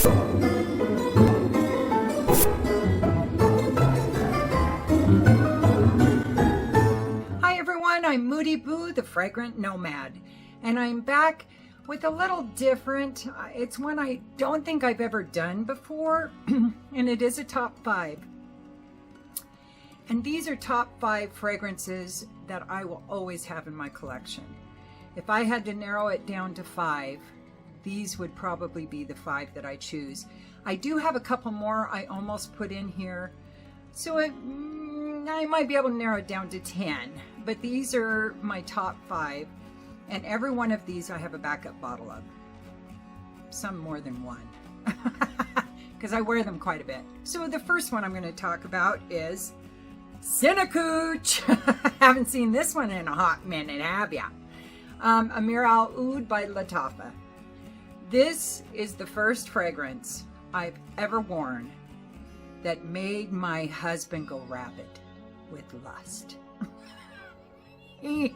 Hi everyone, I'm Moody Boo, the Fragrant Nomad, and I'm back with a little different. It's one I don't think I've ever done before, and it is a top 5. And these are top 5 fragrances that I will always have in my collection. If I had to narrow it down to 5, these would probably be the 5 that I choose. I do have a couple more I almost put in here, so I might be able to narrow it down to 10, but these are my top 5, and every one of these I have a backup bottle of. Some more than one, because I wear them quite a bit. So the first one I'm going to talk about is Cinecooch. Haven't seen this one in a hot minute, have ya? Amir Al Oud by Lattafa. This is the first fragrance I've ever worn that made my husband go rabid with lust. He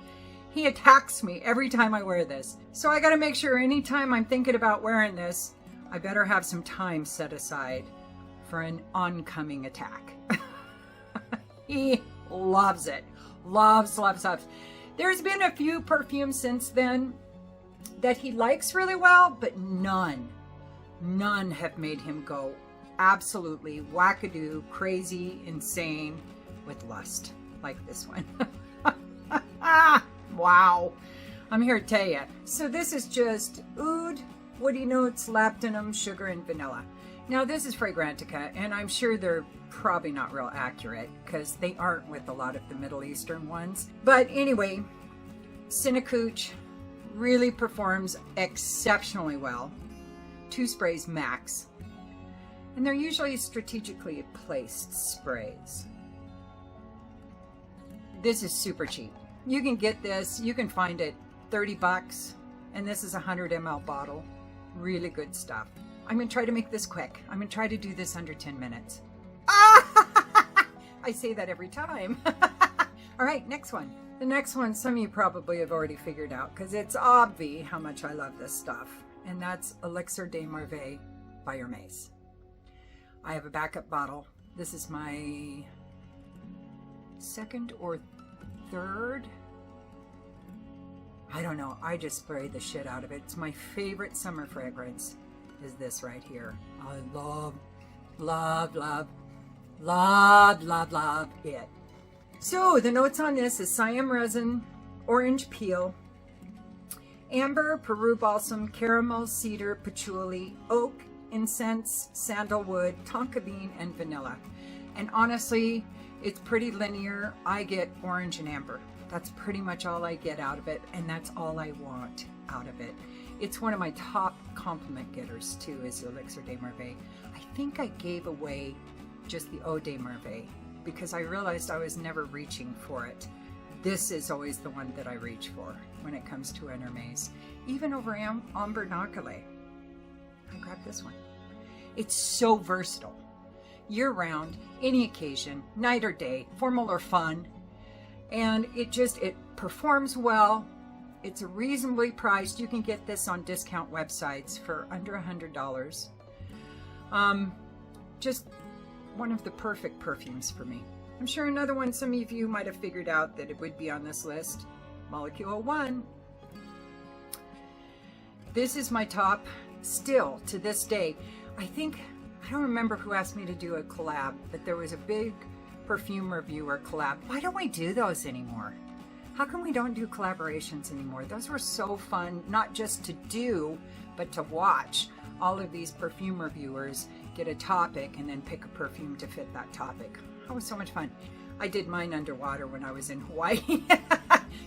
attacks me every time I wear this. So I gotta make sure anytime I'm thinking about wearing this, I better have some time set aside for an oncoming attack. He loves it. Loves. There's been a few perfumes since then that he likes really well, but none have made him go absolutely wackadoo, crazy, insane with lust like this one. Wow. I'm here to tell you. So this is just oud, woody notes, labdanum, sugar, and vanilla. Now this is Fragrantica, and I'm sure they're probably not real accurate because they aren't with a lot of the Middle Eastern ones. But anyway, Cinecooch really performs exceptionally well. 2 sprays max. And they're usually strategically placed sprays. This is super cheap. You can get this, you can find it $30, and this is a 100 ml bottle. Really good stuff. I'm gonna try to make this quick. I'm gonna try to do this under 10 minutes. I say that every time. All right, next one. The next one, some of you probably have already figured out because it's obvious how much I love this stuff. And that's Elixir de Marve by Hermes. I have a backup bottle. This is my second or third. I don't know. I just spray the shit out of it. It's my favorite summer fragrance is this right here. I love it. So the notes on this is siam resin, orange peel, amber, Peru balsam, caramel, cedar, patchouli, oak, incense, sandalwood, tonka bean, and vanilla. And honestly, it's pretty linear. I get orange and amber. That's pretty much all I get out of it, and that's all I want out of it. It's one of my top compliment getters too, is Elixir de Marve. I think I gave away just the Eau de Marve because I realized I was never reaching for it. This is always the one that I reach for when it comes to an Hermes. Even over Amber Nacale, I grabbed this one. It's so versatile. Year round, any occasion, night or day, formal or fun. And it performs well. It's reasonably priced. You can get this on discount websites for under $100. Just one of the perfect perfumes for me. I'm sure another one, some of you might have figured out that it would be on this list. Molecule 1. This is my top still to this day. I don't remember who asked me to do a collab, but there was a big perfume reviewer collab. Why don't we do those anymore? How come we don't do collaborations anymore? Those were so fun, not just to do, but to watch all of these perfume reviewers get a topic and then pick a perfume to fit that topic. That was so much fun. I did mine underwater when I was in Hawaii.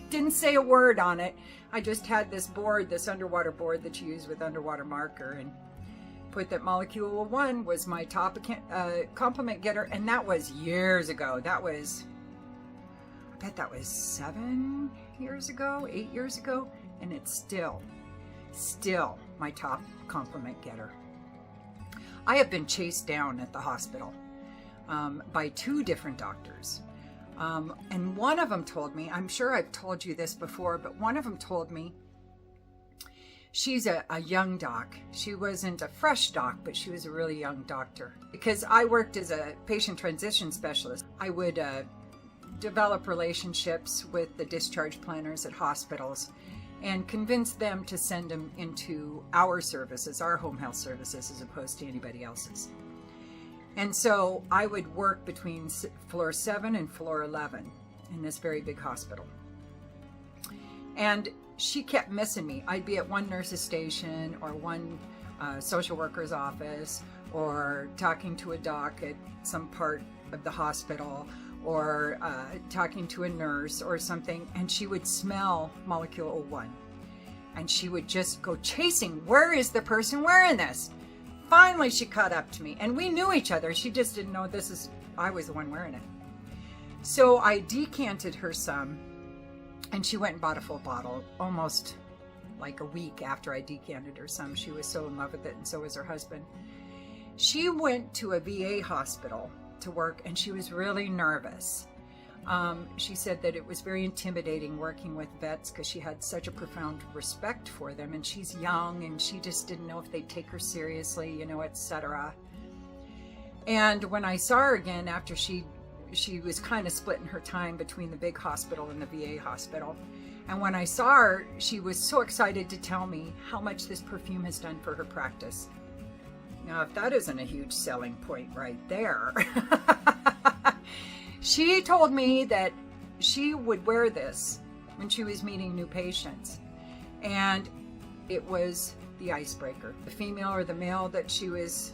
Didn't say a word on it. I just had this board, this underwater board that you use with underwater marker, and put that Molecule 1 was my top compliment getter, and that was years ago. That was, I bet that was 7 years ago, 8 years ago, and it's still my top compliment getter. I have been chased down at the hospital by 2 different doctors. And one of them told me, I'm sure I've told you this before, but one of them told me She's a young doc. She wasn't a fresh doc, but she was a really young doctor. Because I worked as a patient transition specialist, I would develop relationships with the discharge planners at hospitals and convince them to send them into our services, our home health services, as opposed to anybody else's. And so I would work between floor 7 and floor 11 in this very big hospital. And she kept missing me. I'd be at one nurse's station or one social worker's office, or talking to a doc at some part of the hospital, or talking to a nurse or something, and she would smell molecule 01. And she would just go chasing, where is the person wearing this? Finally, she caught up to me, and we knew each other. She just didn't know I was the one wearing it. So I decanted her some, and she went and bought a full bottle, almost like a week after I decanted her some. She was so in love with it, and so was her husband. She went to a VA hospital to work, and she was really nervous. She said that it was very intimidating working with vets because she had such a profound respect for them, and she's young, and she just didn't know if they'd take her seriously, etc. And when I saw her again after she was kind of splitting her time between the big hospital and the VA hospital, and when I saw her, she was so excited to tell me how much this perfume has done for her practice. Now, if that isn't a huge selling point right there. She told me that she would wear this when she was meeting new patients, and it was the icebreaker. The female or the male that she was,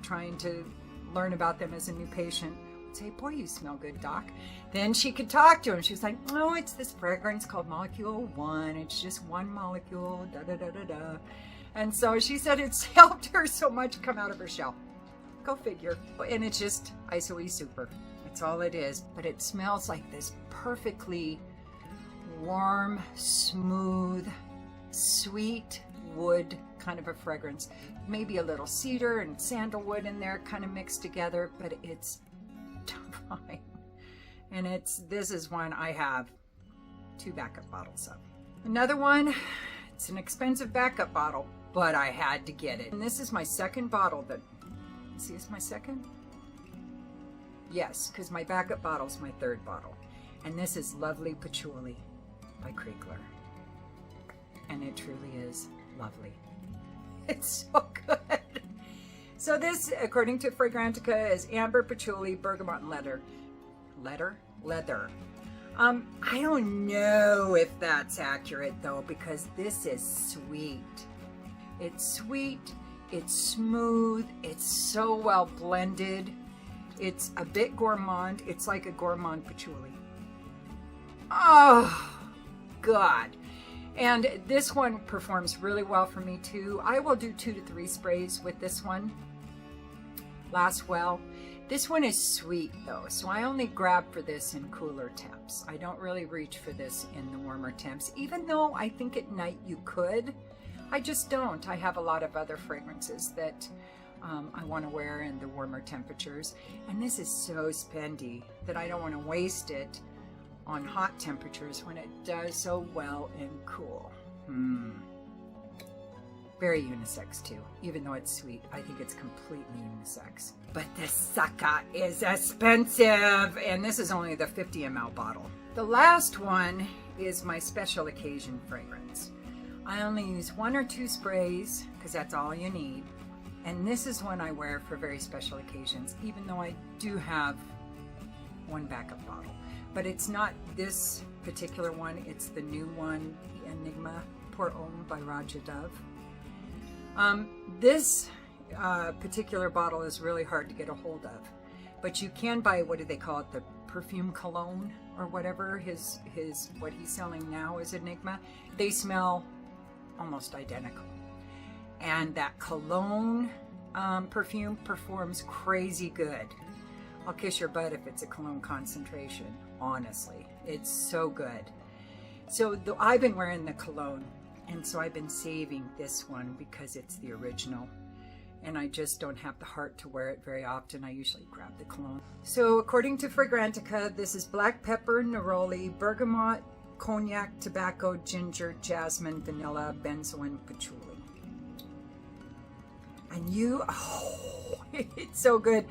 trying to learn about them as a new patient would say, boy, you smell good, doc. Then she could talk to him. She was like, oh, it's this fragrance called molecule 1. It's just one molecule, da-da-da-da-da. And so she said it's helped her so much come out of her shell. Go figure. And it's just ISOE super. That's all it is. But it smells like this perfectly warm, smooth, sweet wood kind of a fragrance. Maybe a little cedar and sandalwood in there kind of mixed together, but it's divine. And this is one I have 2 backup bottles of. Another one, it's an expensive backup bottle, but I had to get it. And this is my second bottle see, it's my second? Yes, because my backup bottle is my 3rd bottle. And this is Lovely Patchouli by Krigler. And it truly is lovely. It's so good. So this, according to Fragrantica, is amber, patchouli, bergamot, and leather. Leather. I don't know if that's accurate though, because this is sweet. It's sweet, it's smooth, it's so well blended. It's a bit gourmand. It's like a gourmand patchouli. Oh, God. And this one performs really well for me too. I will do 2 to 3 sprays with this one. Lasts well. This one is sweet though, so I only grab for this in cooler temps. I don't really reach for this in the warmer temps, even though I think at night you could. I just don't. I have a lot of other fragrances that I want to wear in the warmer temperatures. And this is so spendy that I don't want to waste it on hot temperatures when it does so well in cool. Very unisex too. Even though it's sweet, I think it's completely unisex. But this sucker is expensive, and this is only the 50 ml bottle. The last one is my special occasion fragrance. I only use 1 or 2 sprays because that's all you need. And this is one I wear for very special occasions, even though I do have 1 backup bottle. But it's not this particular one, it's the new one, the Enigma Port by Roja Dove. This particular bottle is really hard to get a hold of, but you can buy, what do they call it, the perfume cologne or whatever, what he's selling now is Enigma. They smell almost identical. And that cologne perfume performs crazy good. I'll kiss your butt if it's a cologne concentration, honestly. It's so good. So I've been wearing the cologne, and so I've been saving this one because it's the original. And I just don't have the heart to wear it very often. I usually grab the cologne. So according to Fragrantica, this is black pepper, neroli, bergamot, cognac, tobacco, ginger, jasmine, vanilla, benzoin, patchouli. And it's so good.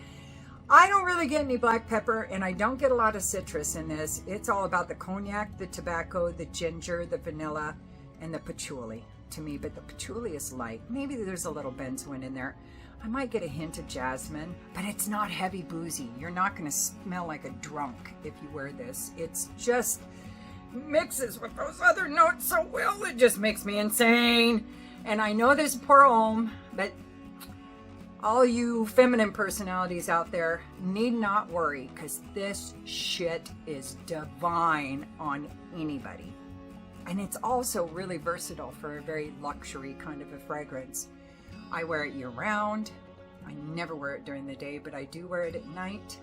I don't really get any black pepper, and I don't get a lot of citrus in this. It's all about the cognac, the tobacco, the ginger, the vanilla, and the patchouli to me. But the patchouli is light. Maybe there's a little benzoin in there. I might get a hint of jasmine, but it's not heavy boozy. You're not going to smell like a drunk if you wear this. It's just mixes with those other notes so well, it just makes me insane. And I know there's pour homme, but all you feminine personalities out there need not worry, because this shit is divine on anybody. And it's also really versatile for a very luxury kind of a fragrance. I wear it year round. I never wear it during the day, but I do wear it at night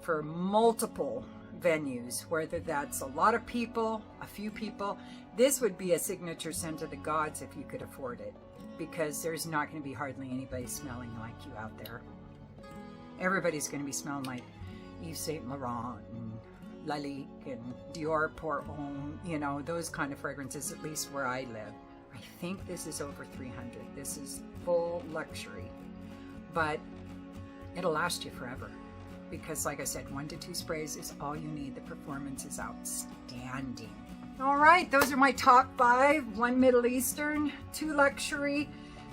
for multiple venues, whether that's a lot of people, a few people. This would be a signature scent of the gods if you could afford it, because there's not going to be hardly anybody smelling like you out there. Everybody's going to be smelling like Yves Saint Laurent and Lalique and Dior Pour Homme, you know, those kind of fragrances, at least where I live. I think this is over 300. This is full luxury, but it'll last you forever, because like I said, 1 to 2 sprays is all you need. The performance is outstanding. All right, those are my top 5. 1 Middle Eastern, 2 luxury,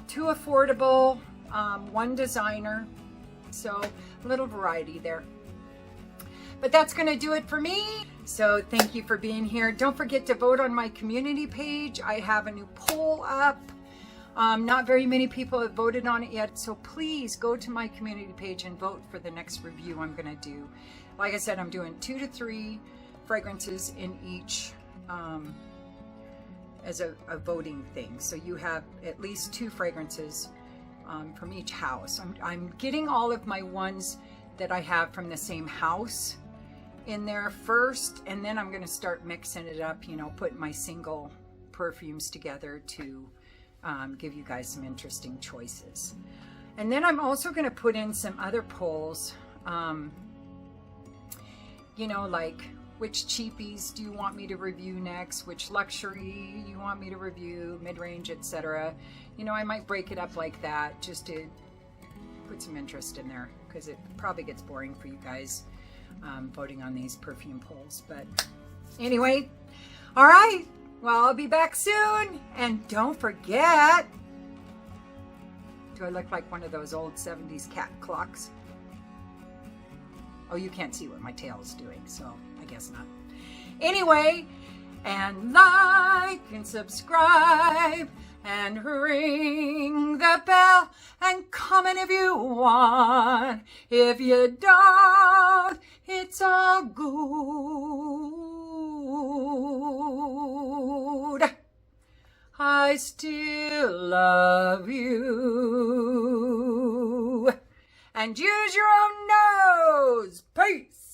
2 affordable, 1 designer. So a little variety there. But that's going to do it for me. So thank you for being here. Don't forget to vote on my community page. I have a new poll up. Not very many people have voted on it yet, so please go to my community page and vote for the next review I'm going to do. Like I said, I'm doing 2 to 3 fragrances in each as a voting thing. So you have at least 2 fragrances from each house. I'm getting all of my ones that I have from the same house in there first, and then I'm going to start mixing it up, you know, putting my single perfumes together to give you guys some interesting choices. And then I'm also going to put in some other polls, you know, like which cheapies do you want me to review next, which luxury you want me to review, mid-range, etc. You know, I might break it up like that just to put some interest in there, because it probably gets boring for you guys voting on these perfume polls. But anyway, all right, well, I'll be back soon. And don't forget, do I look like one of those old 70s cat clocks? Oh, you can't see what my tail is doing, so I guess not. Anyway, and like and subscribe and ring the bell and comment if you want. If you don't, it's all good. I still love you. And use your own nose. Peace.